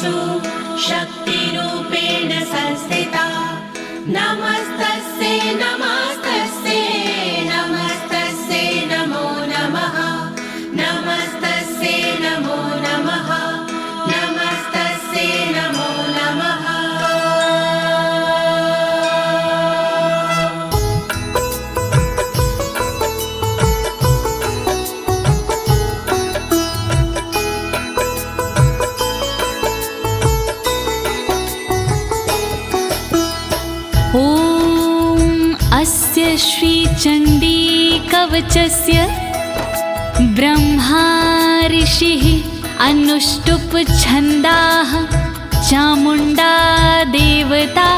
सर्वेषु शक्तिरूपेण संस्थिता। नमस्तस्यै नमस्तस्यै नमस्तस्यै नमो नमः। नमस्तस्यै नमो नमः। नमस्तस्यै नमो नमः। अस्य श्रीचण्डी कवचस्य ब्रह्मा ऋषिः अनुष्टुप् छन्दाः चामुण्डा देवता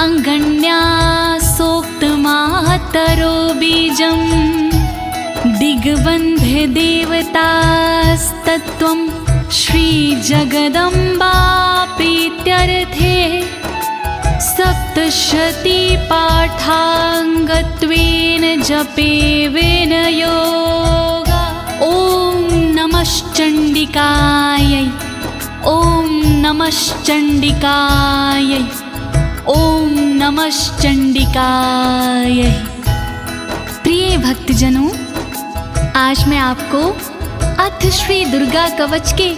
अङ्गण्या सोक्तमातरो बीजं दिग्बन्धे देवतास्तत्त्वं श्रीजगदम्बा प्रीत्यर्थे सप्तशती पाठाङ्गत्वेन जपे विनयोगा। ॐ नमश्चण्डिकायै ॐ नमश्चण्डिकायै ॐ नमश्चण्डिकायै। प्रिय भक्तजनों, आज मैं आपको अथ श्री दुर्गा कवच के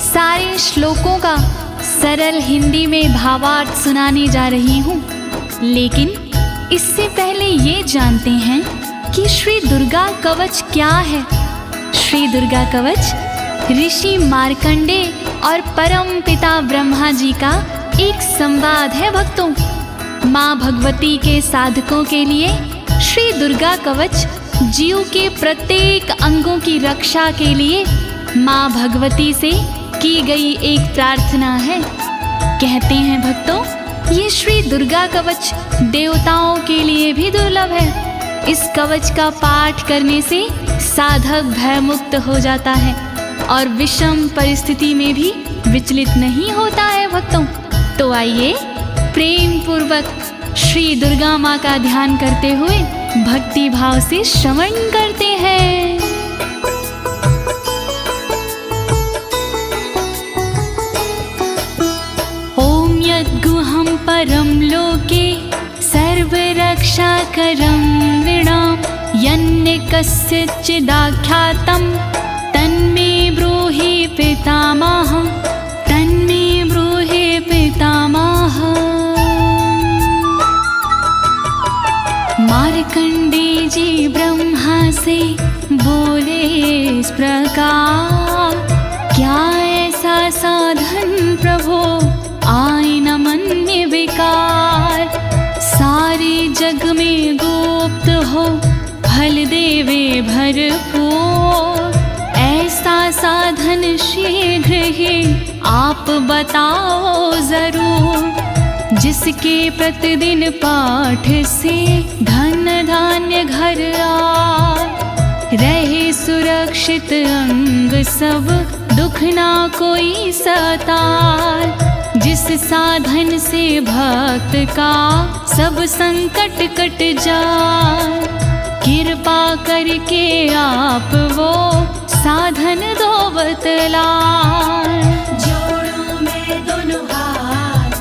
सारे श्लोकों का सरल हिंदी में भावार्थ सुनाने जा रही हूँ। लेकिन इससे पहले ये जानते हैं कि श्री दुर्गा कवच क्या है। श्री दुर्गा कवच ऋषि मार्कंडे और परम पिता ब्रह्मा जी का एक संवाद है भक्तों। माँ भगवती के साधकों के लिए श्री दुर्गा कवच जीव के प्रत्येक अंगों की रक्षा के लिए माँ भगवती से की गई एक प्रार्थना है। कहते हैं भक्तों, ये श्री दुर्गा कवच देवताओं के लिए भी दुर्लभ है। इस कवच का पाठ करने से साधक भयमुक्त हो जाता है और विषम परिस्थिति में भी विचलित नहीं होता है भक्तों। तो आइए प्रेम पूर्वक श्री दुर्गा माँ का ध्यान करते हुए भक्ति भाव से श्रवण करते हैं। गुहं परं लोके सर्वरक्षाकरं नृणां यन्ने कस्यचिदाख्यातं तन्मे ब्रूहि पितामह। तन्मे ब्रूहि पितामह। मार्कंडे जी ब्रह्मा से बोले इस प्रकार, क्या ऐसा साधन प्रभो आए न मन्य विकार। सारे जग में गुप्त हो फल देवे भरपूर। ऐसा साधन शीघ्र ही आप बताओ जरूर। जिसके प्रतिदिन पाठ से धन धान्य घर आए, रहे सुरक्षित अंग सब दुख ना कोई सताए। जिस साधन से भक्त का सब संकट कट जाए, कृपा करके आप वो साधन दो बतलाए। जोड़ूं मैं दोनों हाथ,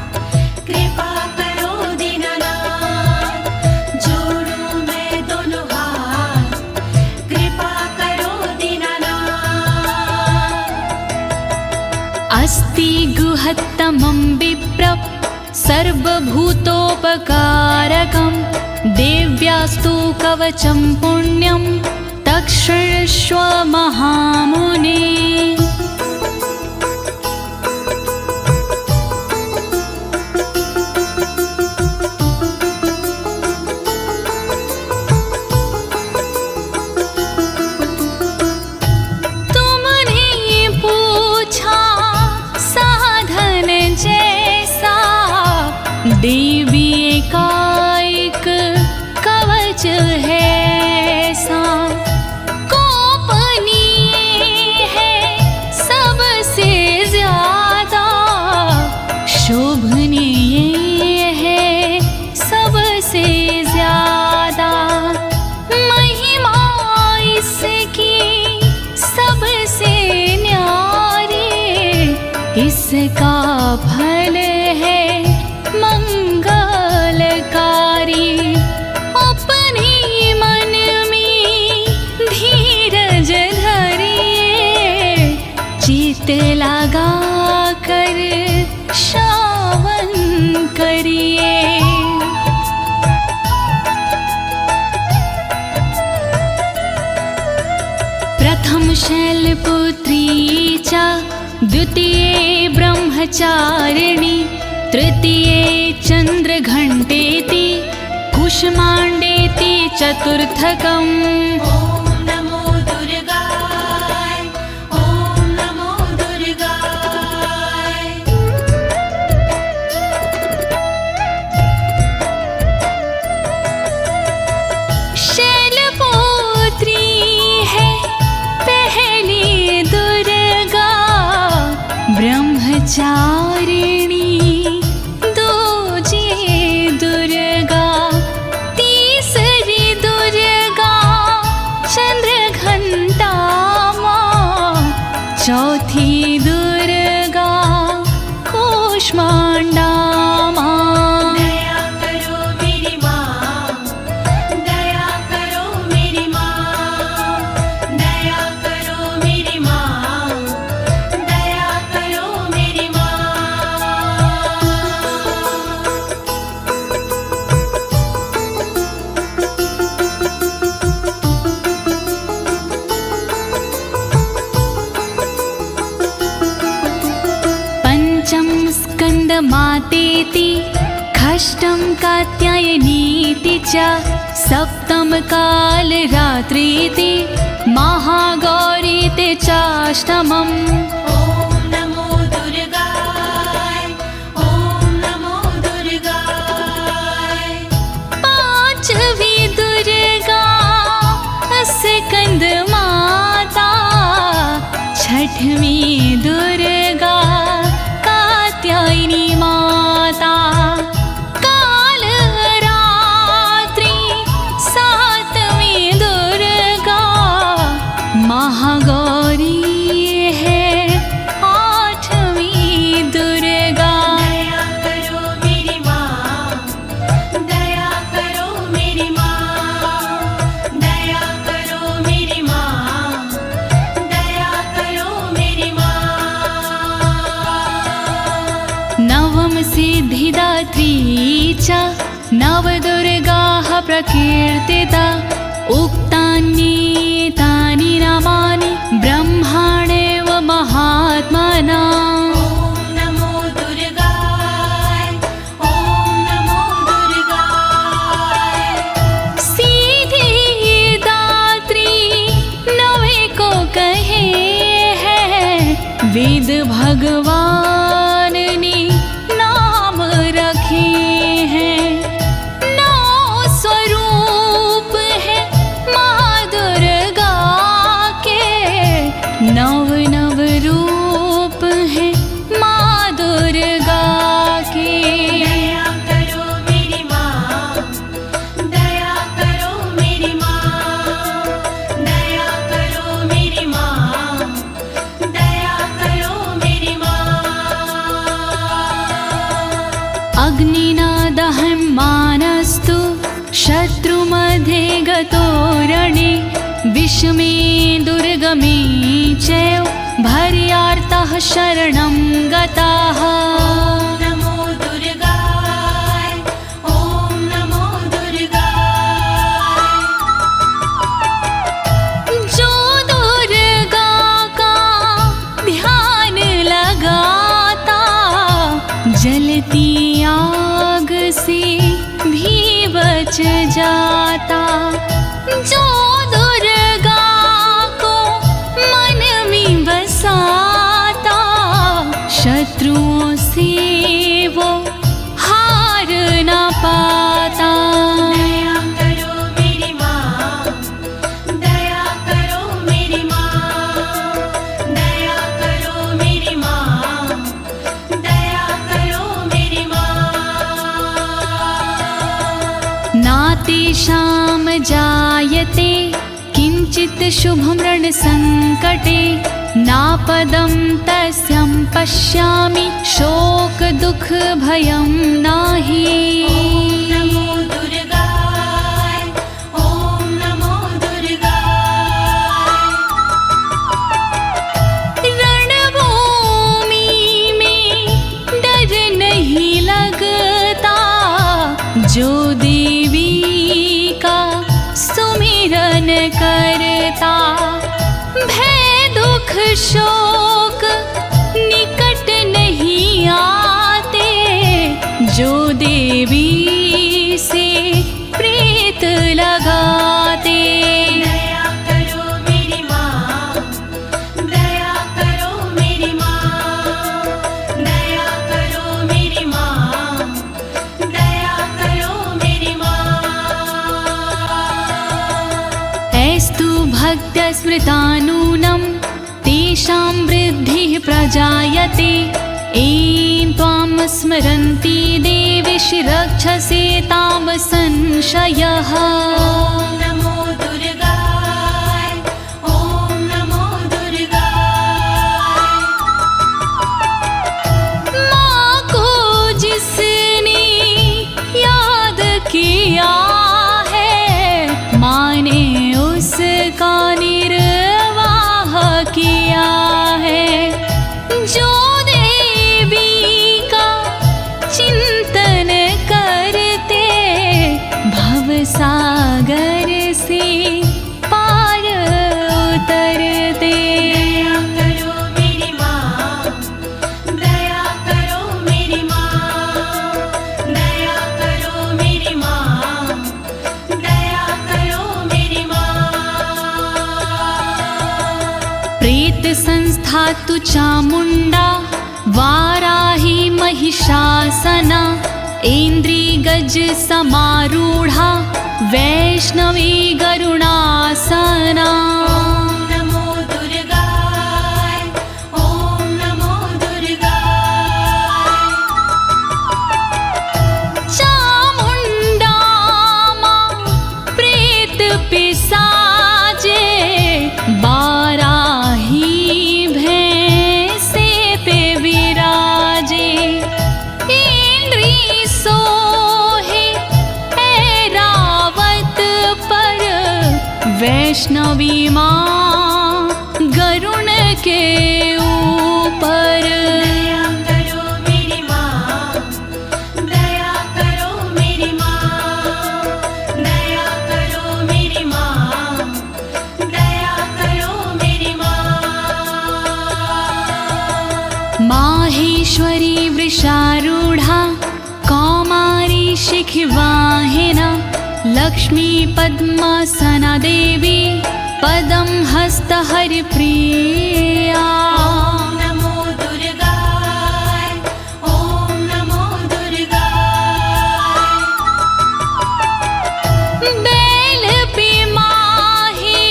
कृपा करो दीनानाथ। जोड़ूं मैं दोनों हाथ, कृपा करो दीनानाथ। अस्ति गुहत्तमं विप्र सर्वभूतोपकारकं देव्यास्तु कवचं पुण्यं तक्षृष्व महामुने। देवी एकाएक कवच है सा, गोपनीय है इसका फल है मंगलकारी। अपने मन में धीरज धरिए, चित लगा कर श्रवण करिए। प्रथम शैलपुत्री च द्वितीये ब्रह्मचारिणी, तृतीये चन्द्रघण्टेति, कुष्माण्डेति चतुर्थकम्। ॐ नमो दुर्गाय, ॐ नमो दुर्गाय। शैलपुत्री है पहली दुर्गा, ब्रह्मचारिणी दूजी दुर्गा, तीसरी दुर्गा चंद्रघंटा माँ, चौथी दुर्गा कूष्मांडा माँ। दया करो मेरी माँ, दया करो मेरी माँ, दया करो मेरी माँ, दया करो मेरी माँ। पंचम स्कंद मातेति, षष्ठम कात्यायनीति च, सप्तम काल रात्रीति, महागौरीति चाष्टमम्। ॐ नमो दुर्गाय, ॐ नमो दुर्गाय। पांचवी दुर्गा स्कंद माता, छठवीं दुर्गा कात्यायनी माता, काल रात्रि सातवीं दुर्गा महागौरी है, आठवीं दुर्गा। दया करो मेरी माँ, दया करो मेरी माँ, दया करो मेरी माँ, दया करो मेरी माँ। नवम सिद्धिदात्री च, नवदुर्गाः प्रकीर्तिता, उक्तान्येतानि नामानि ब्रह्माणेव महात्मना। ॐ नमो दुर्गाय, ॐ नमो दुर्गाय। सिद्धिदात्री नवे को कहे हैं, वेद भगवान ने नाम रखे हैं। नौ स्वरूप है माँ दुर्गा के, नव नव रूप है माँ दुर्गा के। दया करो मेरी माँ, दया करो मेरी माँ, दया करो मेरी माँ, दया करो मेरी माँ। अग्निना दह्यमानस्तु शत्रुमध्ये गतो रणे, विषमे दुर्गमे चैव भर्यार्तः शरणं गताः। ॐ नमो दुर्गाय, ॐ नमो दुर्गाय। जो दुर्गा का ध्यान लगाता, जलती आग से भी बच जाता। जो दुर्गा को मन में बसाता, शत्रुओं से वो हार न पाता। दया करो मेरी माँ, दया करो मेरी माँ, दया करो मेरी माँ, दया करो मेरी माँ। नातेषां जायते किञ्चित् शुभं रणसङ्कटे, नापदं तस्यं पश्यामि शोक दुख भयं नाही। नमो दुर्गाय, ओम नमो दुर्गाय। रणभूमि में डर नहीं लगता, जो देवी का सुमिरन करता। भय दुख शोक निकट नहीं आते, जो देवी से प्रीत लगाते। दया करो मेरी माँ, दया करो मेरी माँ, दया करो मेरी माँ, दया करो मेरी माँ। ऐस्तु भक्तस्मृतानूनं तेषां वृद्धिः प्रजायते। ऐं त्वां स्मरन्ति देवीशि रक्षसे तां संशयः। ओम नमो दुर्गाय, ओम नमो दुर्गाय। माँ को जिसने याद किया है, माँ ने उसका निर्वाह किया है। जो देवी का चिंतन करते, भवसागर से पार उतरते। दया करो मेरी माँ, दया करो मेरी माँ, दया करो मेरी माँ, दया करो मेरी माँ। प्रेत संस्था तु चामुंडा, वाराही महिषासना। ऐन्द्री गज समारूढ़ा, वैष्णवी गरुणासना। ओम नमो दुर्गाय, ओम नमो दुर्गाय। चामुंडा माँ प्रेत पिसाजे, बाराही भैंसे पे विराजे। इंद्री सोहे ऐरावत पर, वैष्णवी माँ गरुण के ऊपर। दया करो मेरी माँ, दया करो मेरी माँ, दया करो मेरी माँ, दया करो मेरी माँ। माहेश्वरी वृषारूढ़ा, कौमारी शिखिवाहिना। लक्ष्मी पद्मासना देवी, पदं हस्त हरिप्रिया। ओम नमो दुर्गाय, ओम नमो दुर्गाय। बैल पे माहेश्वरी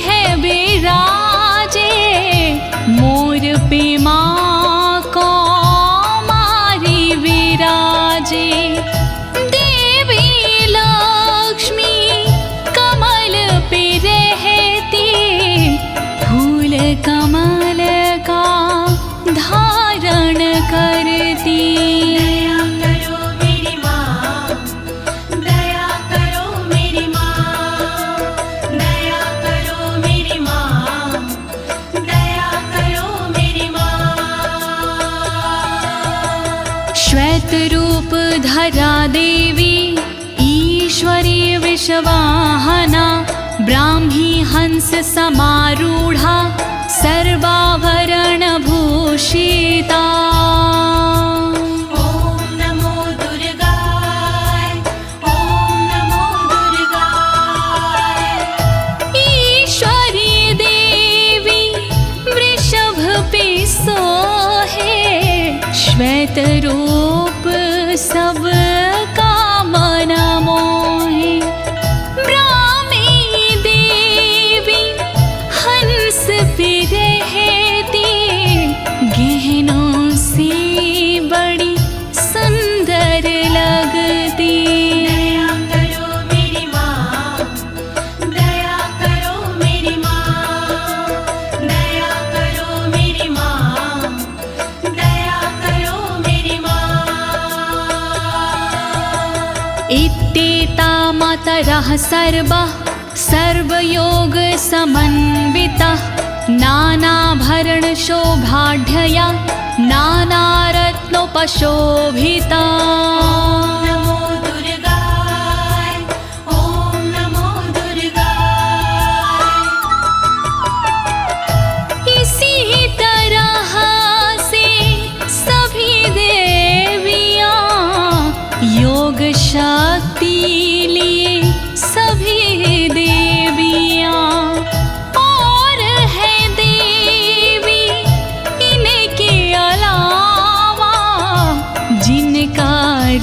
है विराजे, मोर पे माँ कौमारी विराजे। देवी लक्ष्मी कमल पे रहती, फूल कमल का धारण करती। दया करो मेरी माँ, दया करो मेरी माँ, दया करो मेरी माँ, दया करो मेरी माँ। श्वेत रूप धरा देवी, ईश्वरी विश्ववाहना। ब्राह्मी हंस समारूढ़ा, सर्वाभरण भूषिता। ओम नमो दुर्गाय, ओम नमो दुर्गाय। ईश्वरी देवी वृषभ पे सोहे, श्वेत रूप सब का मन मोहे। ब्राह्मी देवी हंस पे रहती, गहनों से बड़ी सुंदर लगती। दया करो मेरी माँ, दया करो मेरी माँ, दया मातरः सर्वः सर्वयोग समन्वितः नानाभरणशोभाढ्यया नानारत्नोपशोभिता। नमो दुर्गाय ॐ नमो दुर्गाय। इसी तरह से सभी देवियां योग शक्ति लिए सभी देवियां और है देवी इनके अलावा जिनका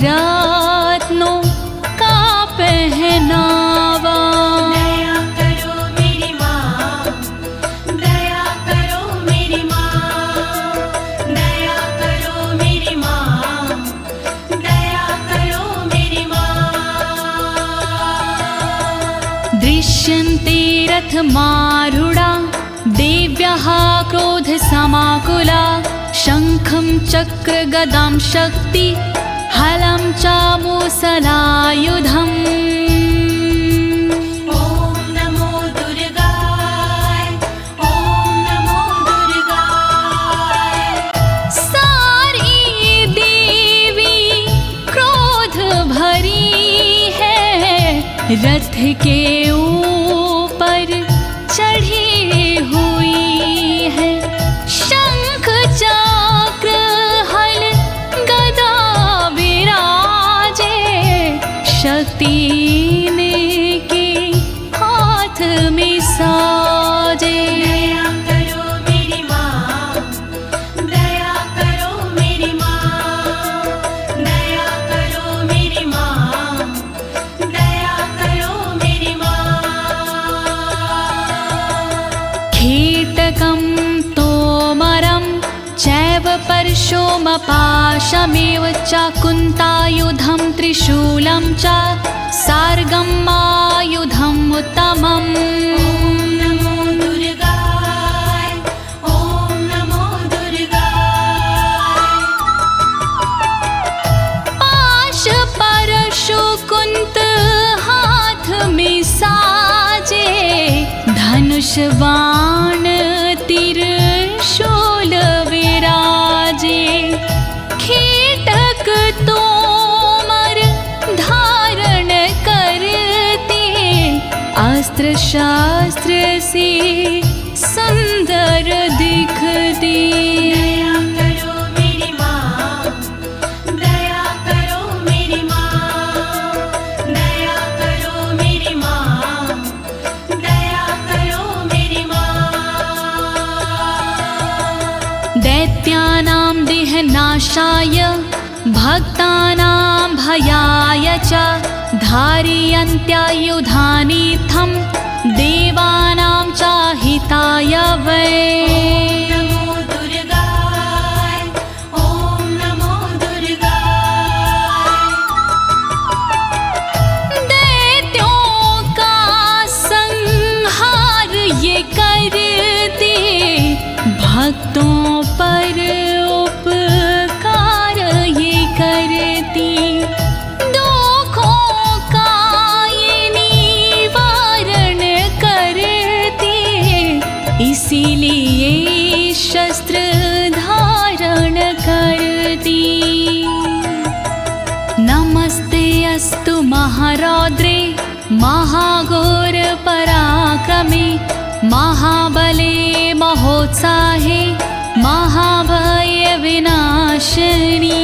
रत्नों का पहनावा। दया करो मेरी माँ, दया करो मेरी माँ, दया करो मेरी माँ, दया करो मेरी माँ। दृश्यन्ते रथमारूढा देव्यः क्रोधसमाकुला शङ्खं चक्रगदां शक्ति हलं च मुसलायुधम्। ॐ नमो दुर्गाय ॐ नमो दुर्गाय। सारी देवी क्रोध भरी है रथ के ऊपर चढ़ी हुई है। शंख चक्र हल गदा विराजे शक्ति इनके हाथ में साजे। दया करो मेरी माँ, दया करो मेरी माँ, दया करो मेरी माँ, दया करो मेरी माँ। कीटकं तोमरं चैव परशुमपाशमेव च कुन्तायुधं त्रिशूलं च सार्गमायुधम् उत्तमम्। नमो दुर्गाय ॐ नमो दुर्गाय। पाश परशु कुंत हाथ में साजे धनुष बाण त्रिशूल विराजे। कीटक तोमर धारण करते अस्त्र शास्त्र से सुंदर दिखते। दया करो मेरी माँ, दया करो मेरी माँ, दया करो मेरी माँ, दया करो मेरी माँ। दैत्यानां देहनाशाय भक्तानां भयाय च धारयन्त्यायुधानीथं देवानां च हिताय वै। नमो दुर्गाय ॐ नमो दुर्गाय। दैत्यों का संहार ये करते भक्तों पर उपकार ये करती। दुखों का ये निवारण करती इसीलिए शस्त्र धारण करती। नमस्ते अस्तु महारौद्रे महाघोर पराक्रमे महाबले महोत्साहे महाभय विनाशिनी।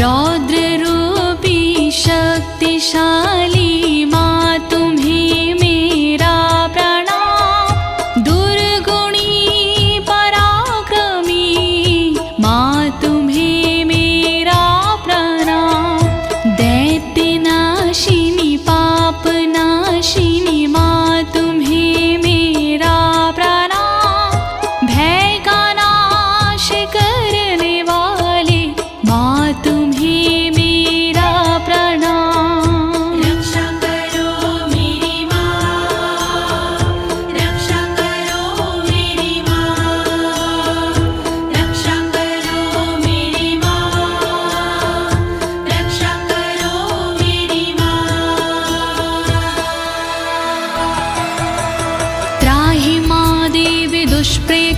रौद्र रूपी शक्तिशाली माँ तुम्हें मेरा प्रणाम। दुर्गुणी पराक्रमी माँ तुम्हें मेरा प्रणाम। दैत्यनाशिनी पापनाशिनी माँ तुम्हें मेरा प्रणाम। भय का नाश करने वाले माँ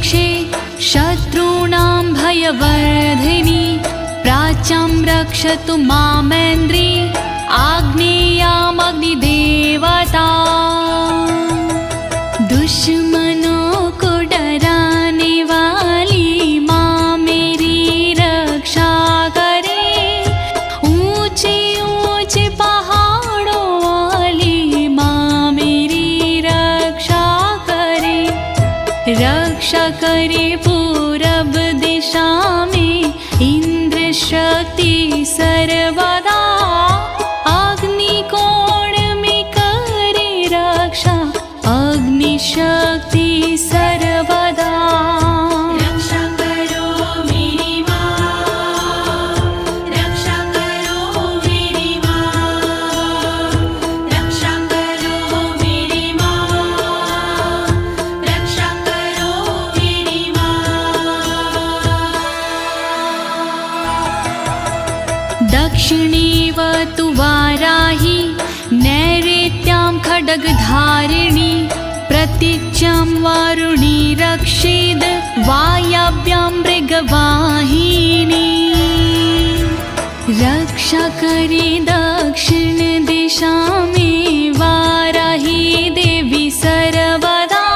रक्षे शत्रूणां भयवर्धिनी प्राच्यां रक्षतु मामेन्द्री आग्नेयामग्निदेवता दुश्मनों को डराने वाली माँ मेरी रक्षा करे ऊंचे ऊंचे पहाड़ों वाली माँ मेरी रक्षा करे पूरब दिशा में इंद्र शक्ति सर्वदा अग्निकोण में करे रक्षा अग्नि शक्ति सर्वदा रक्षा करो मेरी माँ, रक्षा करो मेरी माँ, रक्षा करो मेरी माँ, रक्षा करो मेरी माँ। दक्षिणेवतु वाराही नैऋत्यां खड्गधारिणी प्रतीच्यां वारुणी रक्षेद् वायव्यां मृगवाहिनी रक्षा करे दक्षिण दिशा में वाराही देवी सर्वदा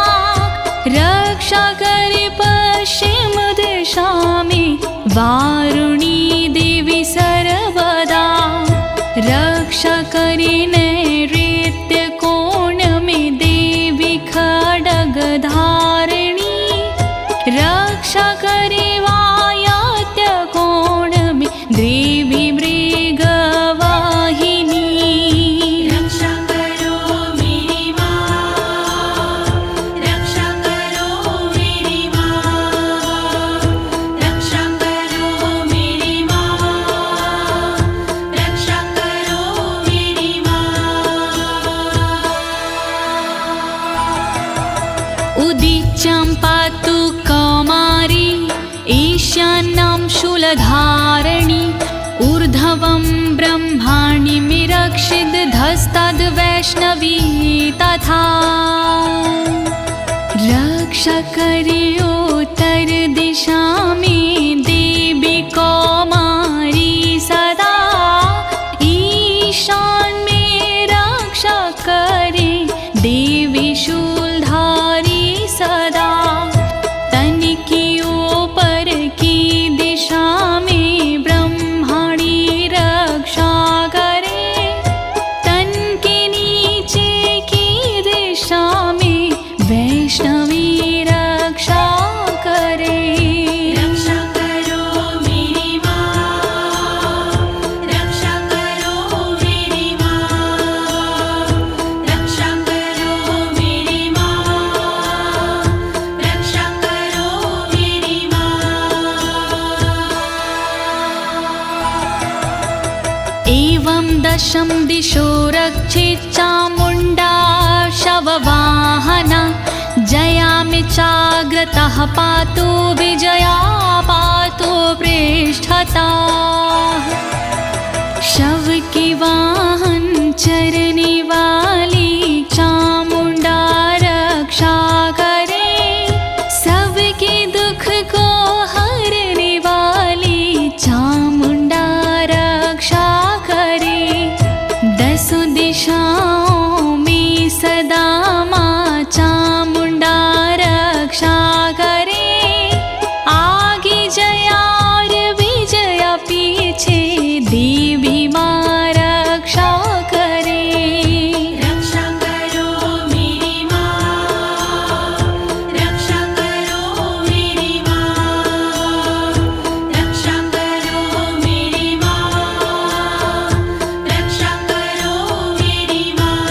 रक्षा करे पश्चिम दिशा में वारुणी देवी सर्वदा रक्षा करे नैऋत्य कोण में देवी खड्गधारिणी रक्षा करे वायव्य कोण में देवी मृगवाहिनी रक्षा करो मेरी माँ, रक्षा करो मेरी माँ, रक्षा करो मेरी माँ, रक्षा करो मेरी माँ। उदीच्यां पातु कौमारी ईशान्यां शूलधारिणी ऊर्ध्वं ब्रह्माणि रक्षिद् धस्ताद् वैष्णवी तथा रक्षा करे उत्तर दिशा में देवी कौमारी सदा ईशान में रक्षा करे देवी शूलधारी सदा तन की ऊपर की दिशा में ब्रह्माणी रक्षा करे तन के नीचे की दिशा में वैष्णवी रक्षा करे रक्षा करो मेरी माँ, रक्षा करो मेरी माँ, रक्षा करो मेरी माँ, रक्षा करो मेरी माँ। एवं दशम दिशो रक्षेत् चामुण्डा शववाहना जयामि चाग्रतः पातु विजया पातु पृष्ठता शव के वाहन चरने वाली चामुण्डा रक्षा करे सबके दुख को हरने वाली चामुण्डा रक्षा करे दसों दिशाओं में सदा माँ चामुण्डा रक्षा करे आगे जया और विजया पीछे देवी माँ रक्षा करे रक्षा करो मेरी माँ, रक्षा करो मेरी माँ, रक्षा करो मेरी माँ, रक्षा करो मेरी माँ।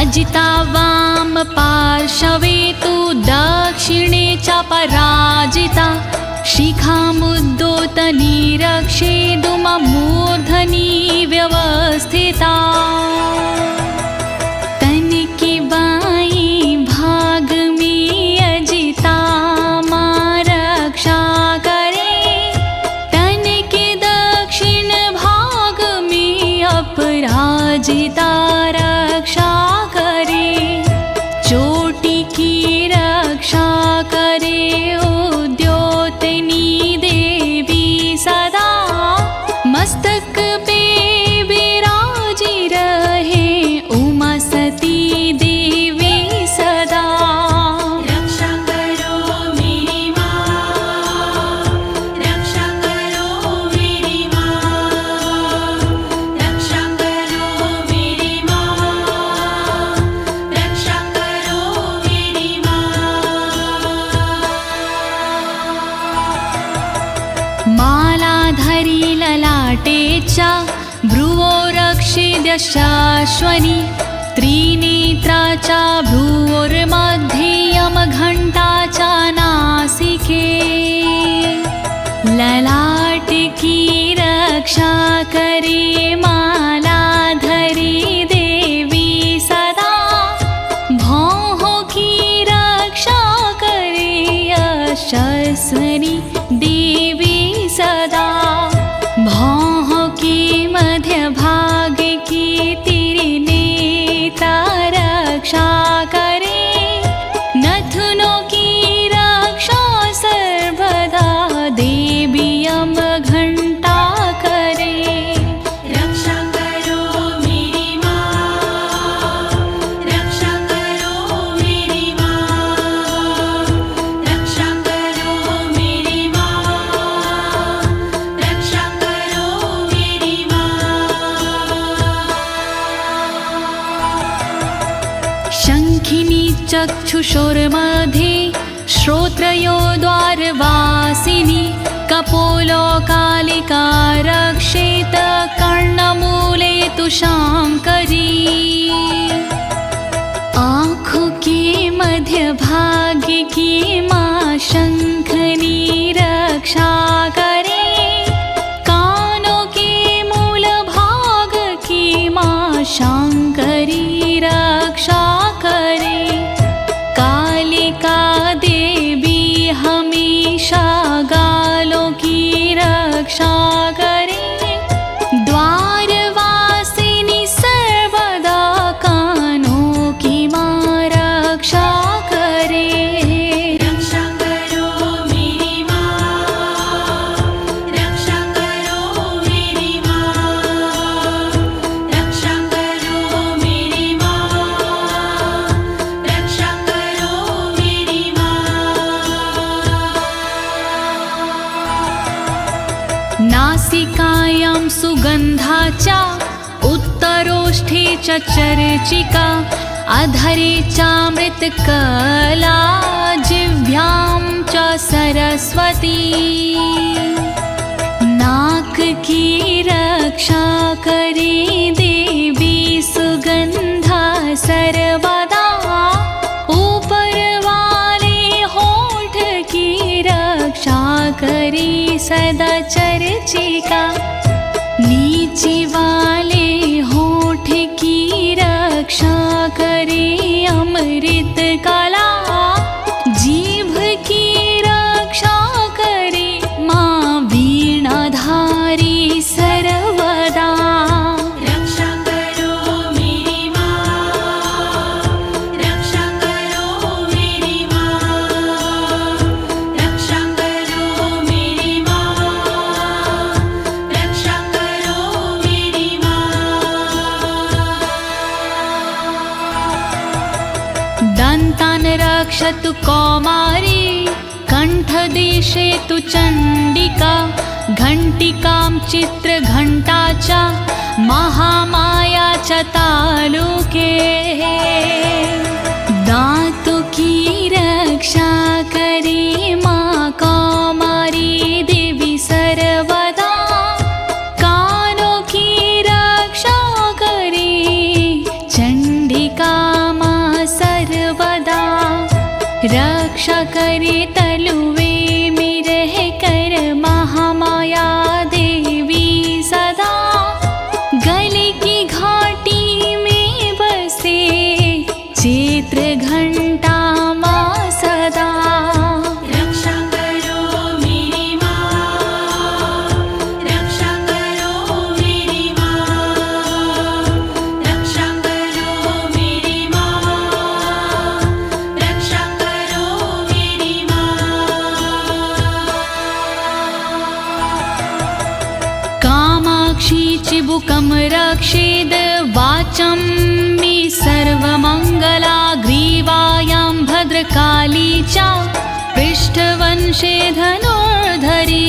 अजिता वाम पार्श्वे तु दक्षिणे च पराजिता शिखामुद्दोतनी रक्षेदुममूर्धनि व्यवस्थिता तन के बाईं भाग में अजिता माँ रक्षा करे तन के दक्षिण भाग में अपराजिता रक्षा करे ललाटे च भ्रुवो रक्षिद्यशाश्वनी त्रिनेत्रा च भ्रुवोर्मध्ये यमघण्टा च नासिके ललाट की रक्षा करे मालाधरी देवी सदा भौह की रक्षा करे यशस्विनी देवी सदा भौह की मध्य भाग की त्रिनेत्रा रक्षा करे नथुनों की रक्षा सर्वदा देवी यमघण्टा करे रक्षा करो मेरी माँ, रक्षा करो मेरी माँ, रक्षा करो मेरी माँ, रक्षा करो मेरी माँ। शङ्खिनी चक्षुषोर्मध्ये श्रोत्रयो द्वारवासिनी कपोलो कालिका रक्षेत कर्णमूले तु शाङ्करी आँखों के मध्य भाग की माँ शंखनी रक्षा करे कानों के मूल भाग की माँ शंकरी रक्षा करे कालिका देवी हमेशा गालों की रक्षा करे द्वारवासिनी सर्वदा कानों की माँ रक्षा करे रक्षा करो मेरी माँ, रक्षा करो मेरी माँ, रक्षा करो मेरी माँ, रक्षा करो मेरी माँ। नासिकायां सुगन्धा च उत्तरोष्ठे च चर्चिका अधरे चामृतकला जिह्वां च सरस्वती नाक की रक्षा करे देवी सुगंधा सर्वदा ऊपर वाले होठ की रक्षा करे सदा चर्चिका नीचे वाले होठ की रक्षा करे अमृत कला जीभ की रक्षा करे माँ वीणाधारी सर्वदा रक्षा करो मेरी माँ, रक्षा करो मेरी माँ, रक्षा करो मेरी माँ, रक्षा करो मेरी माँ। दन्तान् रक्षतु कौमारी कण्ठदेशे तु चण्डिका घण्टिकां चित्रघण्टा च महामाया च तालुके दातु की रक्षा करे माँ कौमारी देवी सर्वदा कानों की रक्षा करे चण्डिका माँ सर्वदा रक्षा करे तलुवे में रह कर महामाया देवी सदा गले की घाटी में बसे चित्र घंटा माँ सदा रक्षा करो मेरी माँ, रक्षा करो मेरी माँ, रक्षा करो मेरी माँ, रक्षा करो मेरी माँ। कामाक्षी चिबुकं रक्षेद वाचं मे सर्वमङ्गला ग्रीवायां भद्रकाली च पृष्ठवंशे धनुर्धरी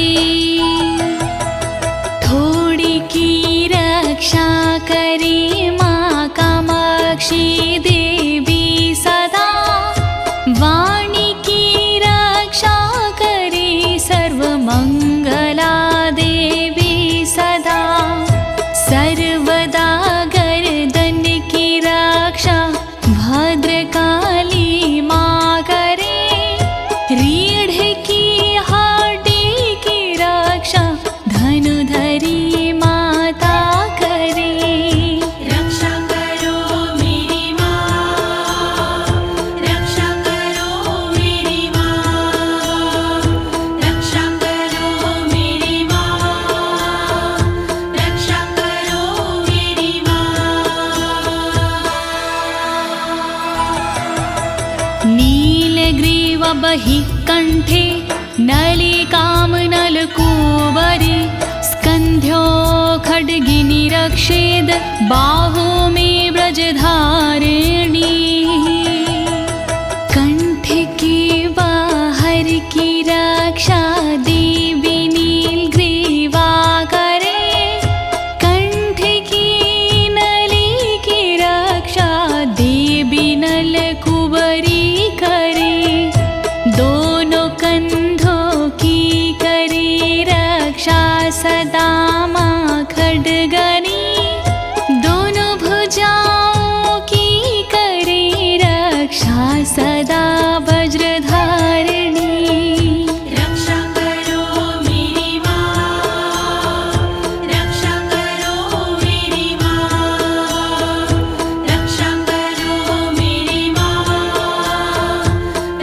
थोड़ी की रक्षा करे माँ कामाक्षी देवी सदा वाणी की रक्षा करे सर्वमंगला देवी सदा बहि कंठे नलिकां नलकूबरी स्कन्ध्यो खड्गिनी रक्षेद बाहु मे ब्रजधारिणी कंठ के बाहर की रक्षा देवी नीलग्रीवा करे कंठ की नली की रक्षा देवी नलकूबरी करे दोनों कंधों की करे रक्षा सदा माँ खड्गनी दोनों भुजाओं की करे रक्षा सदा वज्रधारिणी रक्षा करो मेरी माँ, रक्षा करो मेरी माँ, रक्षा करो मेरी माँ,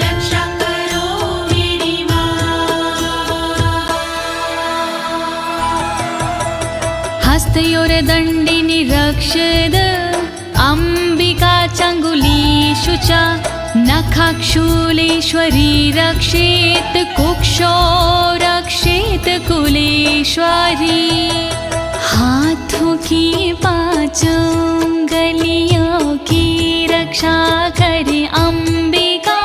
रक्षा करो मेरी माँ। हस्तयोर्दण्डिनी रक्षद अम्बिका चङ्गुलीषु च नखाक्षूलेश्वरी रक्षेत कुक्षो रक्षेत कुलेश्वरी हाथों की पांचों उंगलियों की रक्षा करे अम्बिका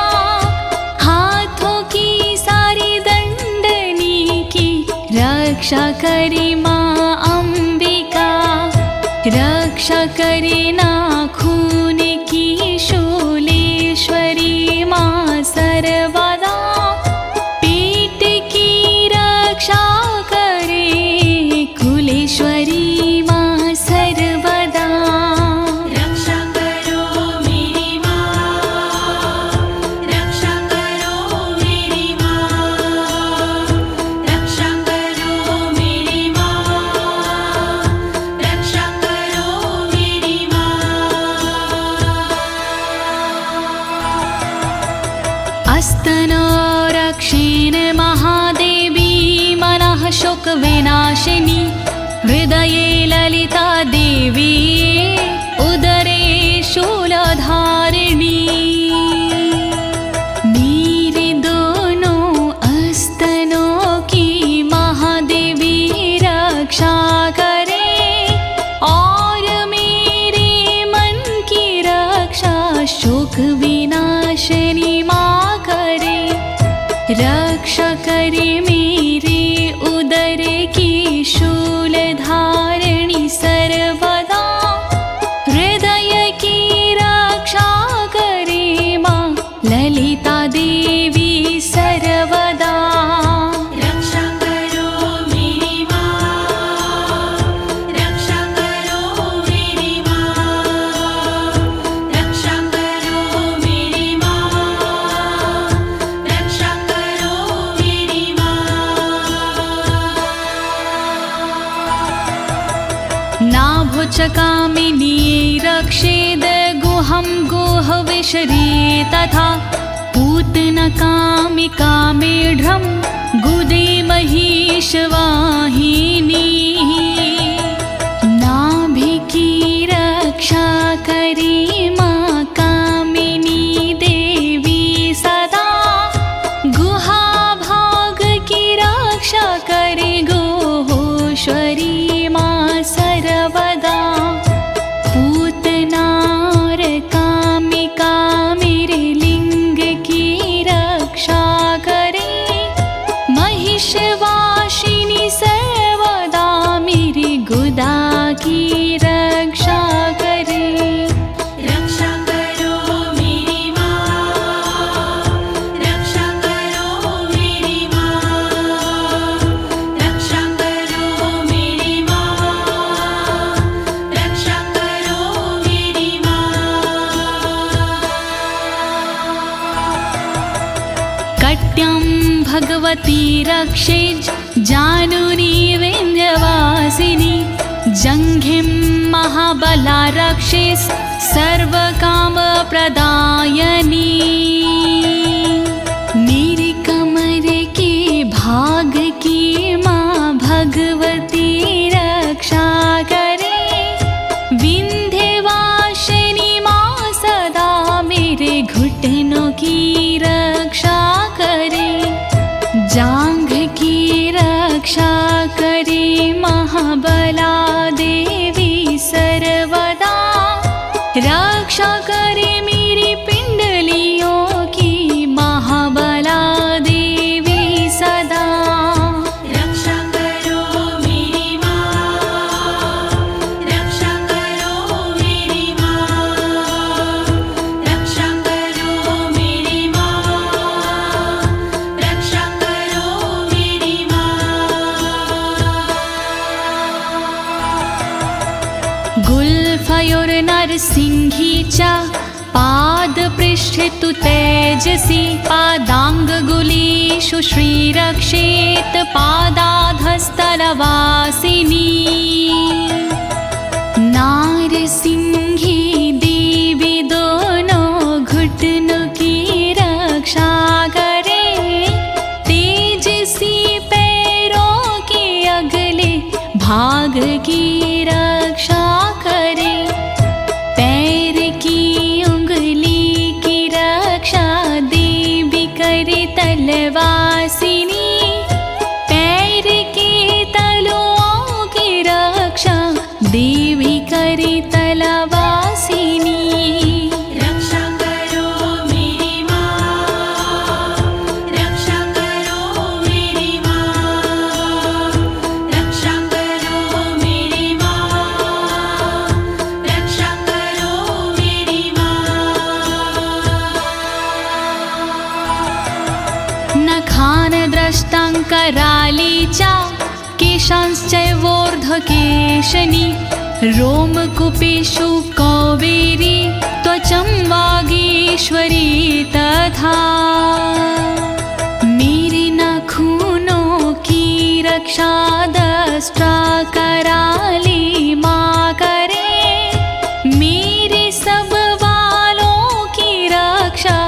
हाथों की सारी दंडनी की रक्षा करे माँ अम्बिका रक्षा करे नाखून की शूलेश्वरी माँ सर्वदा पेट की रक्षा करे कुलेश्वरी माँ सर्वदा रक्षा करो मेरी माँ, रक्षा करो मेरी माँ, रक्षा करो मेरी माँ, रक्षा करो मेरी माँ। अस्तनो रक्षेण महादेवी मनः शोकविनाशिनी हृदये ललिता देवी उदरे शूलधारिणी मेरे दोनों अस्तनों की महादेवी रक्षा करे और मेरे मन की रक्षा शोक विनाशिनी माँ करे रक्षा करे मेरे उदर की शूलधारिणी सर्वदा हृदय की रक्षा करे माँ ललिता देवी सर्वदा रक्षा करो मेरी माँ, रक्षा करो मेरी माँ, रक्षा करो मेरी माँ, रक्षा करो मेरी माँ। नाभुचकामिनी रक्षेद गुहं गुहविशरी तथा पूतनकामिका मेढ्रं गुदे महिषवाहिनी नाभि की रक्षा करे माँ कामिनी देवी सदा गुहा भाग की रक्षा करे गोहोश्वरी माँ सर्वदा पूतनार कामिका मेरे लिंग की रक्षा करे महिषवासिनी सर्वदा मेरी गुदा की रक्षा करे रक्षा करो मेरी माँ, रक्षा करो मेरी माँ, रक्षा करो मेरी माँ, रक्षा करो मेरी माँ। कट्यं भगवती रक्षेज जानुनी विन्ध्यवासिनी जङ्घिं महाबला रक्षेस् सर्वकामप्रदायिनी मेरे कमर के भाग की माँ भगवती रक्षा करे विन्ध्यवासिनी माँ सदा मेरे घुटनों की रक्षा महाबला देवी सर्वदा, रक्षा करे मेरी पिंडलियों की महाबला देवी सदा। रक्षा करो मेरी माँ, रक्षा करो मेरी माँ, रक्षा करो मेरी माँ, रक्षा करो मेरी माँ। गुल्फयोर्नरसिंहीचा पादपृष्ठे तु तेजसि, पादाङ्गुलीषु श्रीरक्षेत् पादाधस्तलवासिनी। नारसिंही देवी दोनों घुटनों की रक्षा करे, तेजसी पैरों के अगले भाग की रक्षा करे। पैर की उंगली की रक्षा देवी करे तलवासिनी, पैर के तलुओं की रक्षा देवी करे तलवासिनी। रक्षा करो मेरी माँ, रक्षा करो मेरी माँ, रक्षा करो मेरी माँ, रक्षा करो मेरी माँ। नखानद्रष्टाङ्करालीचा केशांश्चैवोर्ध्वकेशनी, रोमकूपेषु कौवेरी त्वचं वागीश्वरी तथा। मेरे नाखूनों की रक्षा दष्टा कराली माँ करे, मेरे सब बालों की रक्षा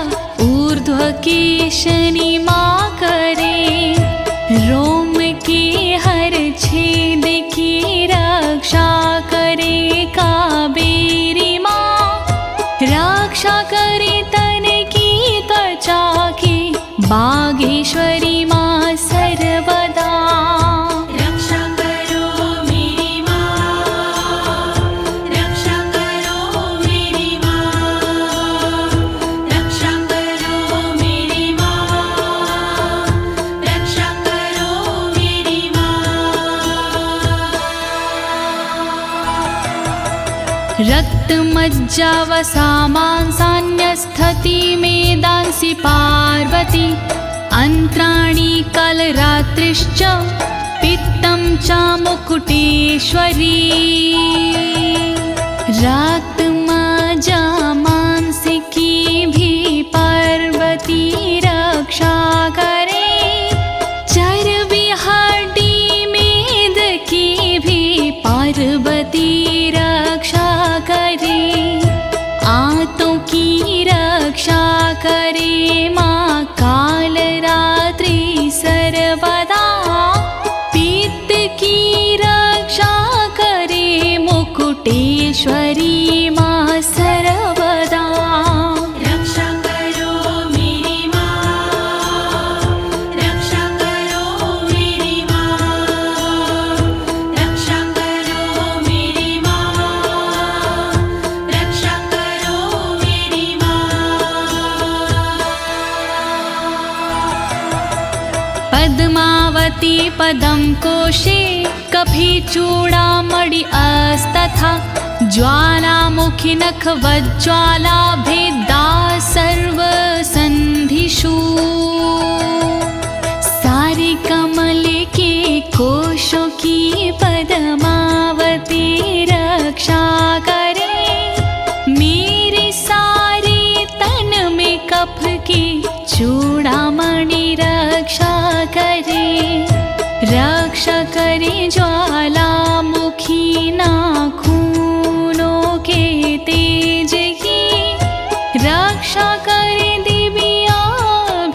ऊर्ध्वकेशनी माँ करे। रोम के हर छेद की रक्षा करे कावेरी माँ, रक्षा करे तन की त्वचा की बागेश्वरी माँ सर्वदा। रक्षा करो मेरी माँ, रक्षा करो मेरी माँ, रक्षा करो मेरी माँ, रक्षा करो मेरी माँ। रक्तमज्जावसामांसान्यस्थति मेदांसि पार्वती, अन्त्राणि कलरात्रिश्च पित्तं च मुकुटेश्वरी। रक्तमज्जामांसिकी भी पार्वती रक्षा करे, चर्बी हड्डी मेद की भी पार्वती रक्षा करे। आंतों की रक्षा करे माँ कालरात्रि सर्वदा, पित्त की रक्षा करे मुकुटेश्वरी माँ सर्वदा। रक्षा करो मेरी माँ, रक्षा करो मेरी माँ, रक्षा करो मेरी माँ, रक्षा करो मेरी माँ। पद्मावती पदं कोशे कफीचूडामणि अस्तथा, ज्वालामुखी नखवज्ज्वाला भेदा सर्वसन्धिषु। सारे कमल के कोशों की पद्मावती रक्षा करे, मेरे सारे तन में कफ की चूड़ामणि रक्षा करे। रक्षा करे ज्वालामुखी नाखूनों के तेज की, रक्षा करे दिव्या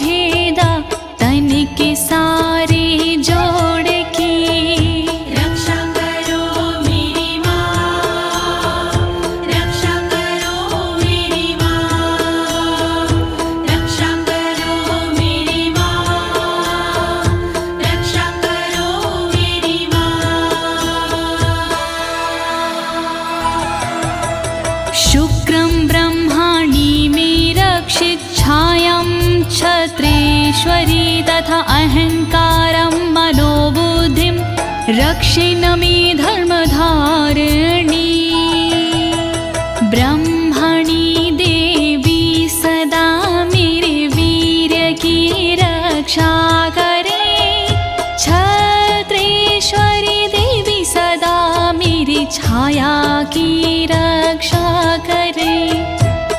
भेदा तन के सारे जोड़ की। रक्षा करो मेरी माँ, रक्षा करो मेरी माँ, रक्षा करो मेरी माँ, रक्षा करो मेरी माँ। क्षत्रेश्वरी तथा अहंकारं मनोबुद्धिं रक्षिणमि धर्मधारिणी ब्रह्मणि देवी सदा मेरे वीर्य की रक्षा करे। क्षत्रेश्वरी देवी सदा मेरी छाया की रक्षा करे।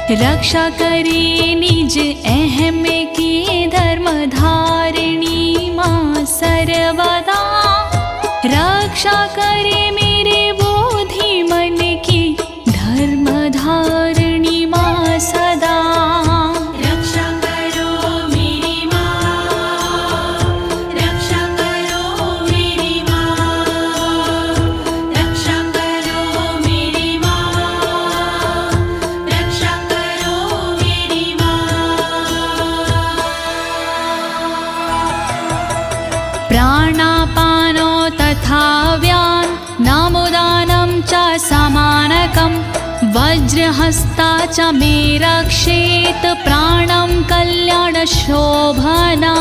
रक्षा करे निज अहम की धर्मधारिणी माँ सर्वदा। रक्षा करे मेरे बोधि मन की धर्मधारिणी माँ सदा। रक्षा करो मेरी माँ, रक्षा करो मेरी माँ, रक्षा करो मेरी माँ, रक्षा करो मेरी माँ। प्राणापानो तथा व्यान नामोदानं च समानकं वज्रहस्ता च मे रक्षेत प्राणं कल्याणशोभना।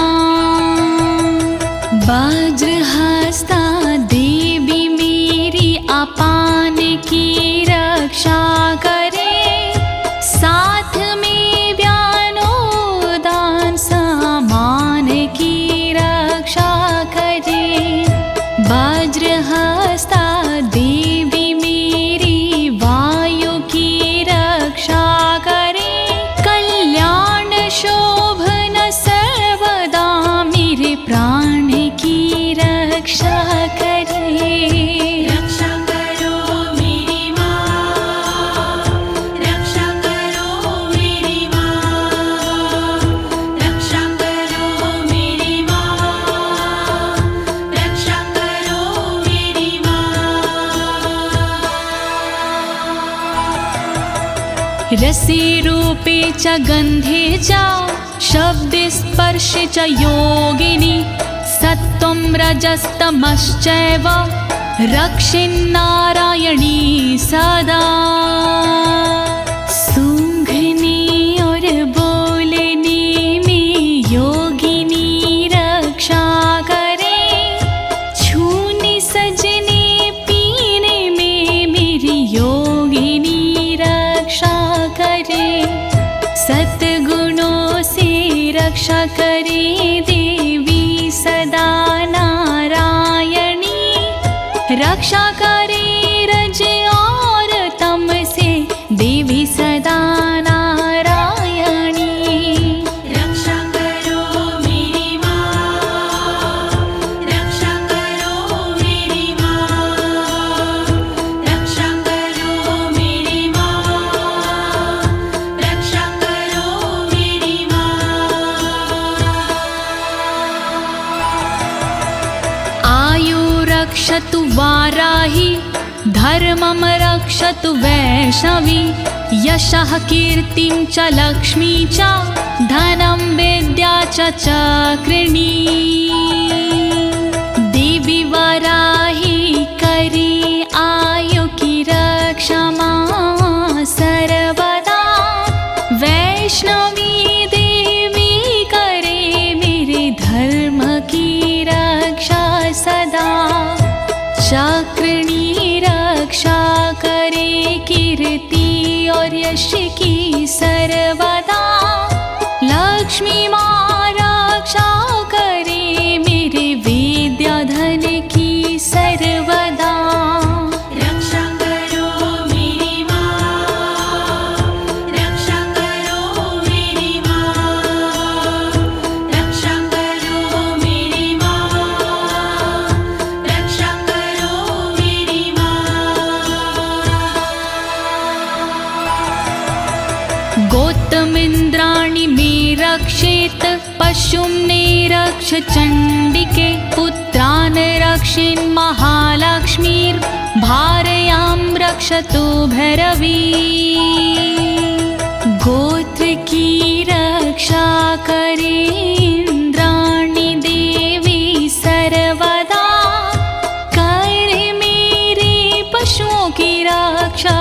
वज्रहस्ता देवी मेरी अपान की रक्षा करे। साथ में व्यानोदान समान की रक्षा करे। वज्रहस्ता देवी मेरी वायु की रक्षा करे। कल्याण शोभन सर्वदा मेरे प्राण की रक्षा करे। रक्षा करो मेरी माँ, रक्षा करो मेरी माँ, रक्षा करो मेरी माँ, रक्षा करो मेरी माँ। रसे रूपे च गन्धे च शब्दे स्पर्शे च योगिनी सत्त्वं रजस्तमश्चैव रक्षिन्नारायणी सदा। सूंघने और बोलने में योगिनी रक्षा करे। छूने सजने पीने में मेरी योगिनी रक्षा करे। सद्गुणों से रक्षा करे देवी सदा नारायणी। रक्षा करे रज और तम से देवी सदा नारायणी। रक्षा करो मेरी माँ, रक्षा करो मेरी माँ, रक्षा करो मेरी माँ, रक्षा करो मेरी माँ। आयु रक्षतु वाराही धर्मं रक्षतु वैष्णवी। यशः कीर्तिं च लक्ष्मी च धनं विद्या च चक्रिणी। देवी वाराही करे आयु की रक्षा माँ सर्वदा। वैष्णवी देवी करे मेरे धर्म की रक्षा सदा। चक्रिणी रक्षा करे कीर्ति और यश की सर्वदा। लक्ष्मी माँ रक्षा करे मेरे विद्या धन की सर्वदा। रक्षा करो मेरी माँ, रक्षा करो मेरी माँ, रक्षा करो मेरी माँ, रक्षा करो मेरी माँ। गोत्तमिन्द्राणि मे रक्षेत पशुं निरक्ष चण्डिके। पुत्रान् रक्षेन् महालक्ष्मीर्भार्यां रक्षतु भैरवी। गोत्र की रक्षा करे इंद्राणी देवी सर्वदा। करे मेरे पशुओं की रक्षा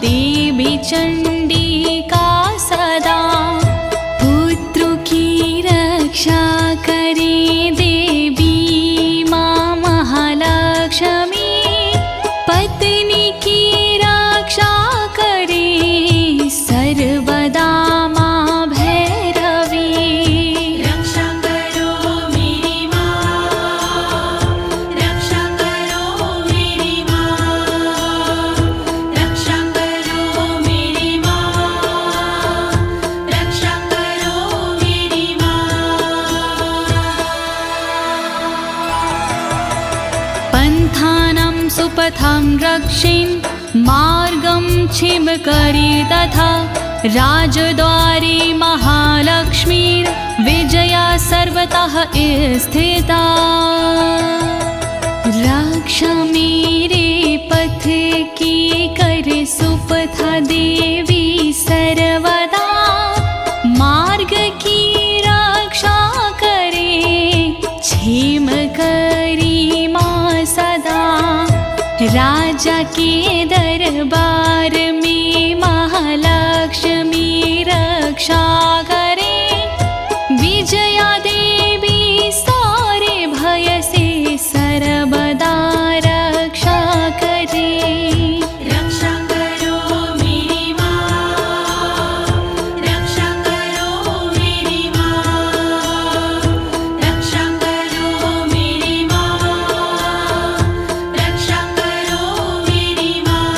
देवी चंडिका सदा। पुत्रों की सुपथं रक्षेन् मार्गं छिमकरी तथा राजद्वारे महालक्ष्मीर्विजया सर्वतः स्थिता। रक्षा मेरे पथ की कर सुपथा देवी सर्वदा, मार्ग की रक्षा करे क्षेम करी माँ सदा। राजा के दरबार में महालक्ष्मी रक्षा करे, विजया देवी सारे भय से सर्वदा रक्षा करे। रक्षा करो मेरी माँ, रक्षा करो मेरी माँ, रक्षा करो मेरी माँ, रक्षा करो मेरी माँ।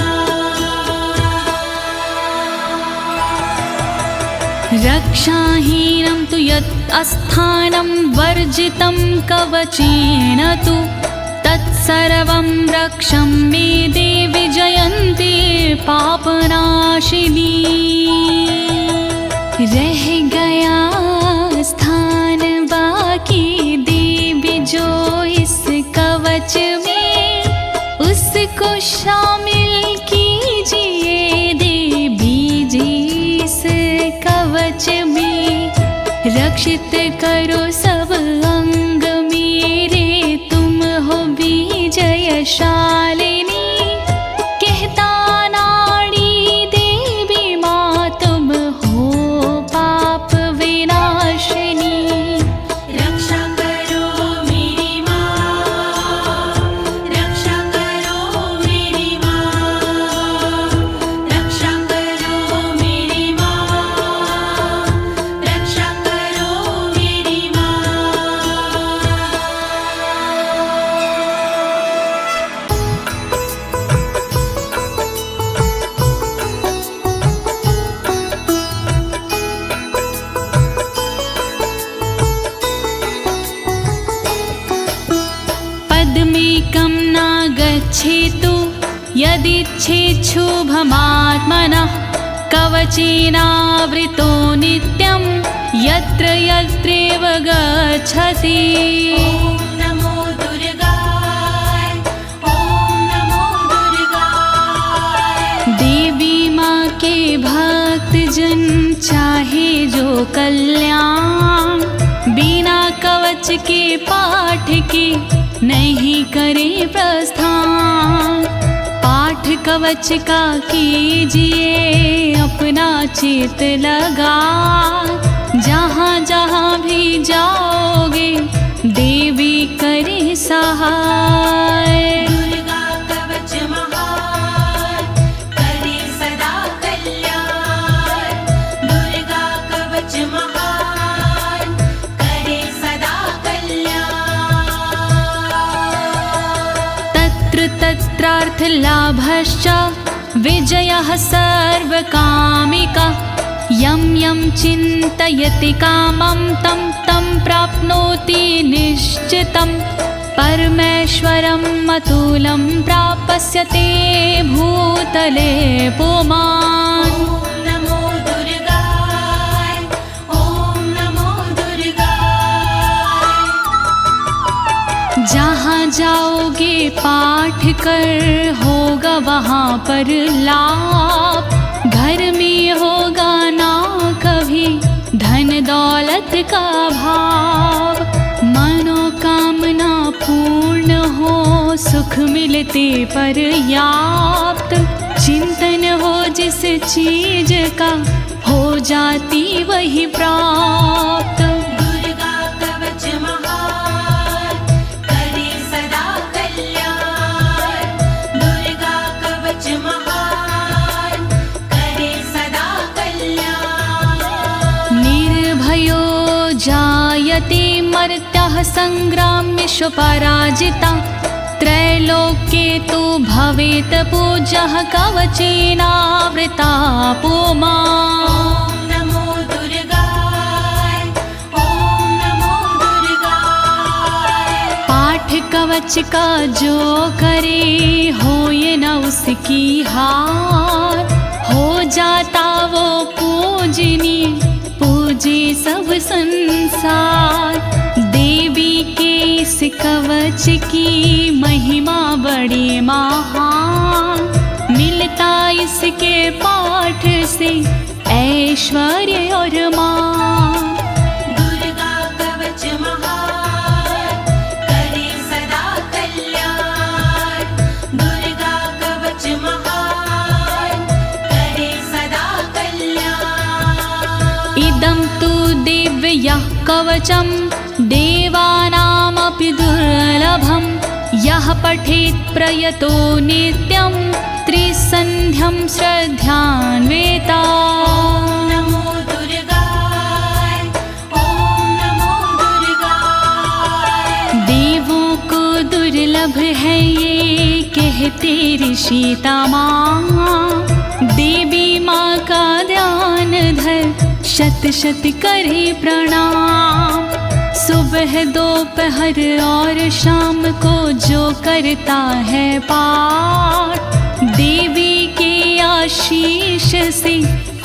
रक्षाहीनं तु यत् अस्थानं वर्जितं कवचेन तु, तत्सर्वं रक्षं मे देवि जयन्ती पापनाशिनी। रह गया स्थान बाकी देवी जो इस कवच में, उसको शामिल कीजिए देवी जी इस कवच में। रक्षित करो सब अंग मेरे, तुम हो विजयशालिनी। कहता नाड़ी देवी माँ तुम हो पाप विनाशिनी। रक्षा करो मेरी माँ, रक्षा करो मेरी माँ, रक्षा करो मेरी माँ, रक्षा करो मेरी माँ। पद्मेकं न गच्छेतु यदिच्छेच्छुभमात्मनः, कवचेनावृतो नित्यं यत्र यत्रैव गच्छति। ॐ नमो दुर्गाय, ॐ नमो दुर्गाय। देवी माँ के भक्त जन चाहे जो कल्याण, बिना कवच के पाठ के नहीं करे प्रस्थान। पाठ कवच का कीजिए अपना चित लगा, जहाँ जहाँ भी जाओगे देवी करे सहाय। दुर्गा कवच महान, करे सदा कल्याण। दुर्गा कवच महान, करे सदा कल्याण। तत्र तत्रार्थलाभश्च विजयः सर्वकामिका। यं यं चिन्तयति कामं तं तं प्राप्नोति निश्चितं। परमेश्वरम् अतुलं प्राप्स्यते भूतले पुमान्। ॐ नमो दुर्गाय, ॐ नमो दुर्गाय। जहाँ जाओगे पाठ कर होगा वहाँ पर लाभ। घर में होगा ना कभी धन दौलत का भाव। मनोकामना पूर्ण हो सुख मिलते पर्याप्त। चिंतन हो जिस चीज का हो जाती वही प्राप्त। दुर्गा कवच महान, करे सदा कल्याण। दुर्गा कवच महान, करे सदा कल्याण। निर्भयो जायते मर्त्यः संग्राम्येषु पराजिता। त्रैलोक्ये तु भवेत् पूज्यः कवचेनावृता पुमान्। ॐ नमो दुर्गाय, ॐ नमो दुर्गाय। पाठ कवच का जो करे हो संसार। देवी के इस कवच की महिमा बड़ी महान, मिलता इसके पाठ से ऐश्वर्य और मान। दुर्गा कवच महान, करे सदा कल्याण। दुर्गा कवच महान, करे सदा कल्याण। इदं तु दिव्यः कवचं देवानामपि दुर्लभं। यः पठेत् प्रयतो नित्यं त्रिसन्ध्यं श्रद्धान्विता। नमो दुर्गाय, ओम नमो दुर्गाय। देवों को दुर्लभ है ये कहते ऋषि तमाम। देवी माँ का ध्यान धर शत शत करे प्रणाम। सुबह दोपहर और शाम को जो करता है पाठ, देवी के आशीष से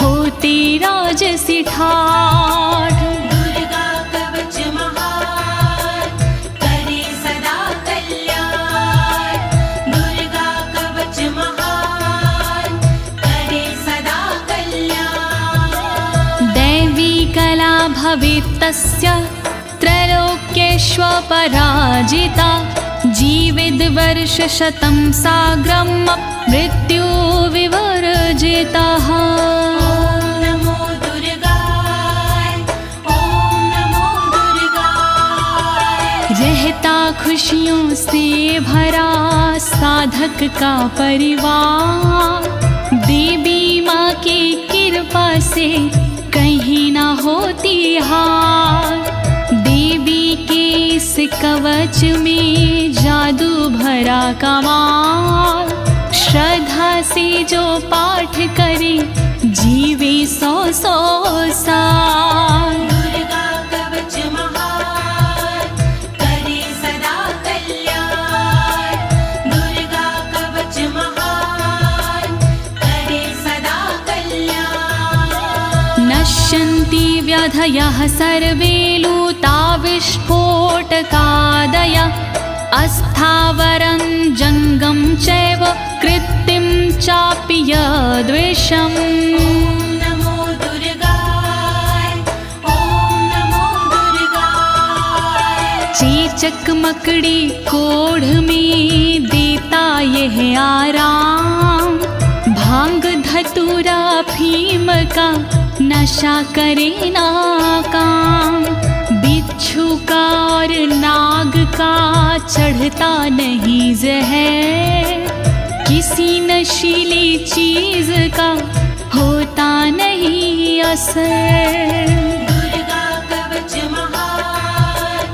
होती राजसी ठाठ। दुर्गा कवच महान, करे सदा कल्याण। दुर्गा कवच महान, करे सदा कल्याण। दैवी कला भवेत् तस्य त्रैलोक्येष्वपराजिता। जीवेद् वर्षशतं साग्रं मृत्यु विवर्जितः। ॐ नमो दुर्गाय, ॐ नमो दुर्गाय। रहता खुशियों से भरा साधक का परिवार। देवी माँ की कृपा से कहीं ना होती हार। देवी के इस कवच में जादू भरा कमाल। श्रद्धा से जो पाठ करे जीवे 100 साल। दुर्गा कवच महान, करे सदा कल्याण। दुर्गा कवच महान, करे सदा कल्याण। नश्यन्ति व्याधयः सर्वे लूता विस्फोटकादय। अस्थावरं जङ्गं चैव कृत्तिं चापि यद्विषम्। ॐ नमो दुर्गाय, ॐ नमो दुर्गाय। चेचक मकड़ी कोढ़ में देता यह आराम। भांग धतूरा भीम का नशा करे ना काम। बिच्छू का और नाग का चढ़ता नहीं जहर। किसी नशीली चीज का होता नहीं असर। दुर्गा कवच महान,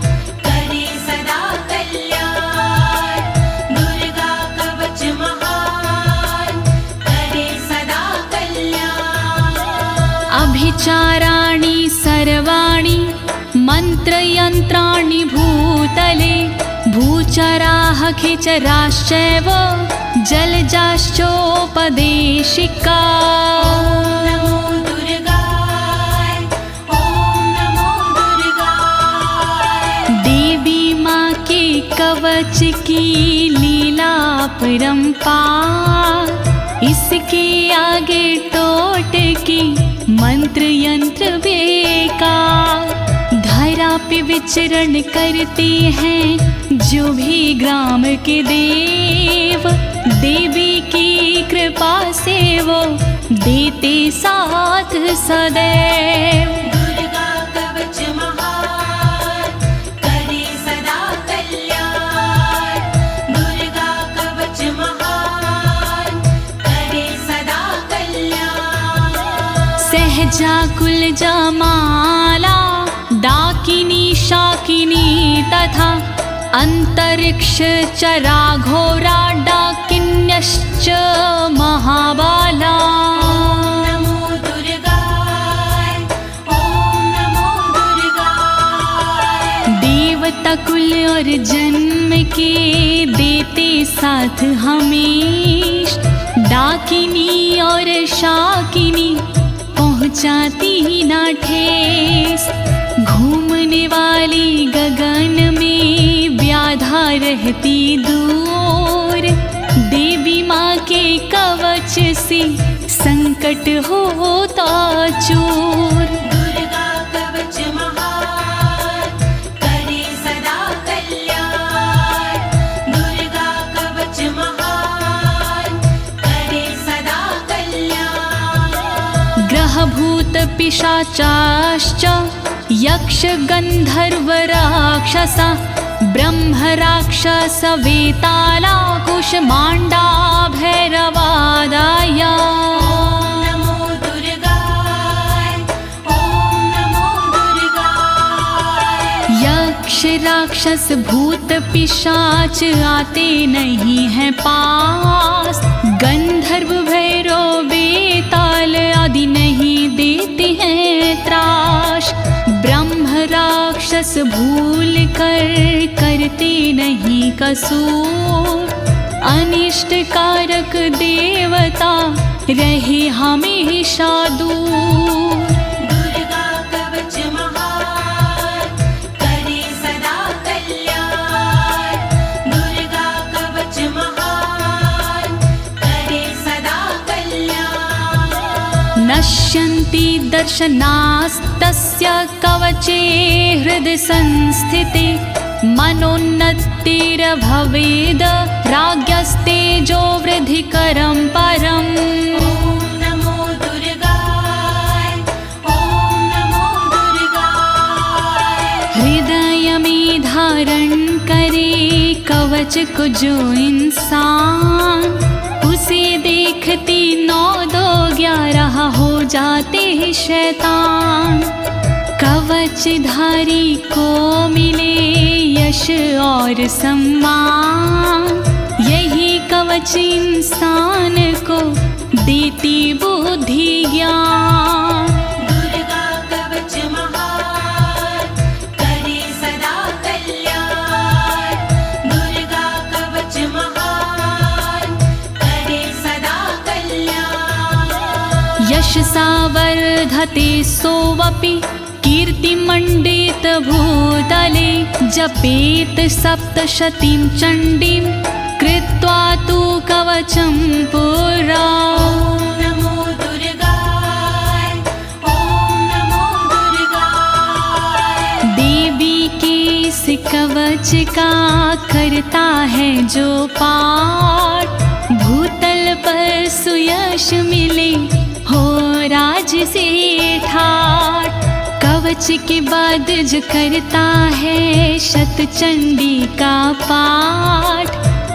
करे सदा कल्याण। दुर्गा कवच महान, करे सदा कल्याण। अभिचाराणि सर्वाणि मंत्रयंत्राणि भूतले। भूचराः खिचराश्चैव जलजाश्चोपदेशिका। नमो दुर्गाय, ॐ नमो दुर्गाय। देवी माँ के कवच की लीला परंपार। इसके आगे टोटके मंत्र यंत्र बेकार। धरा पे विचरण करते हैं जो भी ग्राम के देव। देवी की कृपा से वो देते साथ सदैव। दुर्गा कवच महान, करे सदा कल्याण। दुर्गा कवच महान, करे सदा कल्याण। सहजाकुल जमाला डाकिनी शाकिनी तथा अंतरिक्ष चरा घोरा डाकिन्यश्च महाबाला। नमो दुर्गाय, ॐ नमो दुर्गाय। देवता कुल और जन्म के देते साथ हमेश। डाकिनी और शाकिनी पहुँचाती ना ठेस। घूमने वाली गगन में व्याधा रहती दूर, देवी माँ के कवच से संकट होता चूर। दुर्गा कवच महान करे सदा कल्याण, दुर्गा कवच महान करे सदा कल्याण। ग्रह भूत पिशाचाश्च यक्ष गंधर्व राक्षसा, ब्रह्म राक्षस वेताला कुष्मांडा भैरवादाय। ओम नमो दुर्गाय, ओम नमो दुर्गाय। यक्ष राक्षस भूत पिशाच आते नहीं हैं पास, गंधर्व भैरव बेताल आदि नहीं देते हैं त्रास। ब्रह्म राक्षस भूल कर करते नहीं कसूर, अनिष्ट कारक देवता रहे हमेशा दूर। दुर्गा कवच महान करे सदा कल्याण, दुर्गा कवच महान करे सदा कल्याण। नश्यन्ति दर्शनास्तस्य कवचे हृदय संस्थिते, मनोन्नतिर्भवेद राज्ञस्तेजो वृद्धिकरं परम्। ओम नमो दुर्गाय, ओम नमो दुर्गाय। हृदय में धारण करे कवच को जो इंसान, उसे देखती 9 2 11 हो जाते हैं शैतान। कवचधारी को मिले यश और सम्मान, यही कवच इंसान को देती बुद्धि ज्ञान। दुर्गा कवच महान करे सदा कल्याण, दुर्गा कवच महान करे सदा कल्याण। यशसा वर्धते सोऽपि कीर्तिमण्डित भूतले, जपेत सप्तशतीं चण्डीं कृत्वा तु कवचं पुरा। ओम नमो दुर्गाय, ओम नमो दुर्गाय। देवी के इस कवच का करता है जो पाठ, भूतल पर सुयश मिले हो राज से ठाठ। कवच के बाद जो करता है शतचंडी का पाठ,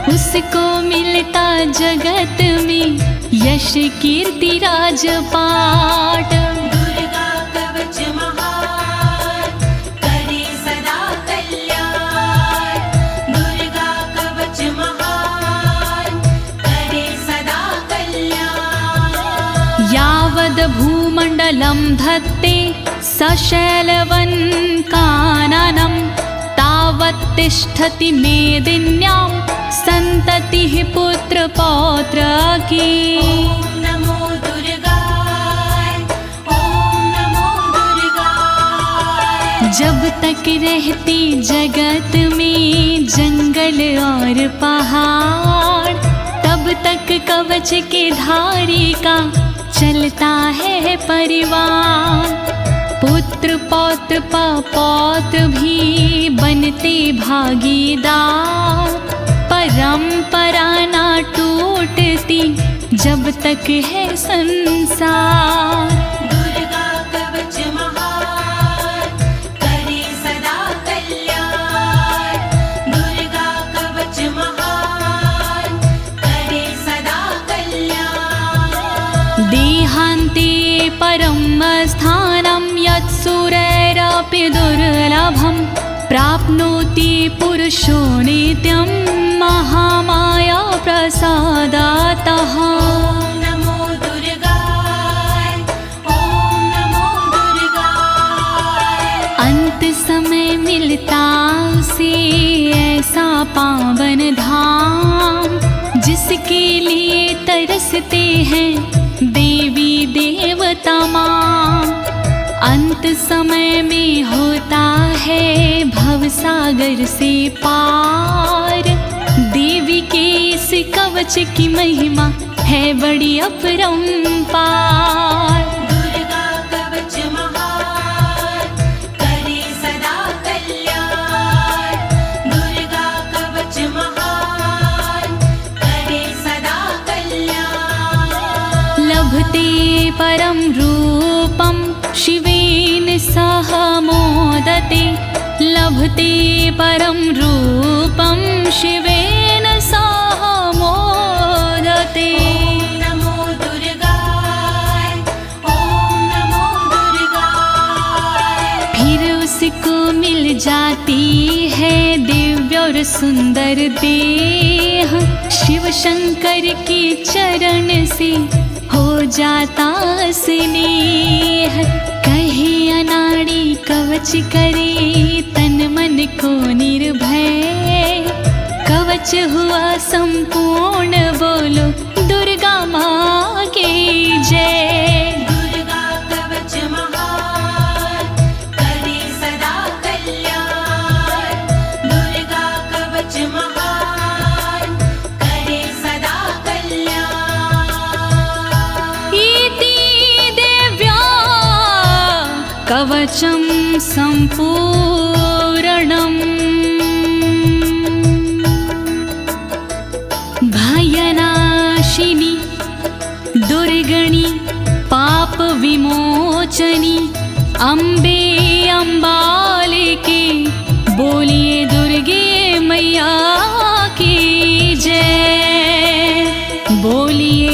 उसको मिलता जगत में यश कीर्ति राजपाट। दुर्गा कवच महान करे सदा कल्याण, दुर्गा कवच महान करे सदा कल्याण। यावद् भूमण्डलं धत्ते सशैलवन् काननं, तावत् तिष्ठति मेदिन्यां सन्ततिः पुत्र पौत्र की। ओम नमो दुर्गाय, ओम नमो दुर्गाय। जब तक रहती जगत में जंगल और पहाड़, तब तक कवच के धारी का चलता है परिवार। पुत्र पौत्र पौत्र भी बनते भागीदार, परंपरा ना टूटती जब तक है संसार। दुर्गा कवच महान करे सदा कल्याण, दुर्गा कवच महान करे सदा कल्याण। देहान्ते परं स्थानं यत्सुरैरपि दुर्लभं, प्राप्नोति पुरुषो नित्यं महामाया प्रसादातः। ओम नमो दुर्गाय, ओम नमो दुर्गाय। अंत समय मिलता उसे ऐसा पावन धाम, जिसके लिए तरसते हैं देवी देवता माँ। अंत समय में होता है भवसागर से पार। देवी के इस कवच की महिमा है बड़ी अपरंपार। दुर्गा कवच महान करे सदा कल्याण। दुर्गा कवच महान करे सदा कल्याण। लभते परम रूपम शिवेन सह मोदते। लभते परम रूपम शिवेन सह मोदते। ओम नमो दुर्गाय ओम नमो दुर्गाय। फिर उसको मिल जाती है दिव्य और सुंदर देह। शिव शंकर के चरण से हो जाता स्नेह। कहे अनाड़ी कवच करे तन मन को निर्भय। कवच हुआ संपूर्ण बोलो दुर्गा माँ की जय। दुर्गा कवच महान करे सदा कल्याण। दुर्गा कवच महान करे सदा कल्याण। इति देव्या कवचं सम्पूर्णम्। भयनाशिनी दुर्गणि पाप विमोचनी अम्बे अम्बालिके। बोलिए दुर्गे मैया की जय। बोलिए